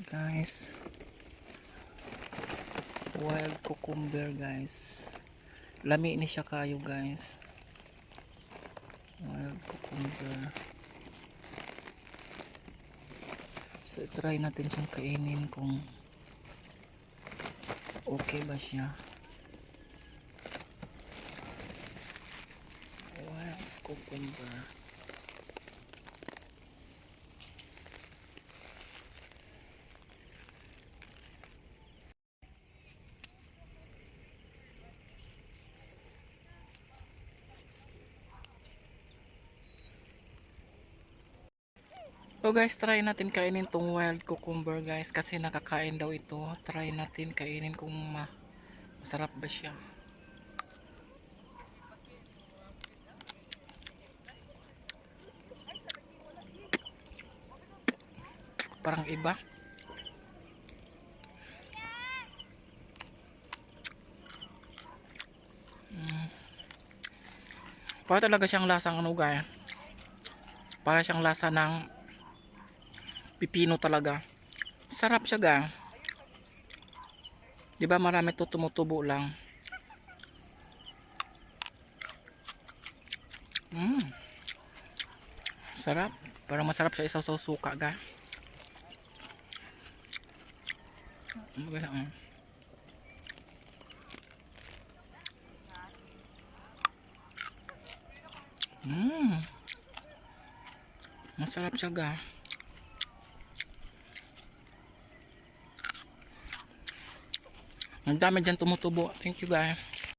Guys, wild cucumber guys. Lami ni siya kayo guys. Wild cucumber. So try natin siyang kainin kung okay ba siya. Wild cucumber. So guys, try natin kainin tong wild cucumber guys, kasi nakakain daw ito. Try natin kainin kung masarap ba siya. Parang iba. Para talaga siyang lasang ano guys. Para siyang lasa ng pipino talaga. Sarap siya guys. 'Di ba marami to tumutubo lang. Sarap. Parang masarap siya isaw sa suka ga. Masarap siya ga. Ang dami dyan tumutubo. Thank you guys.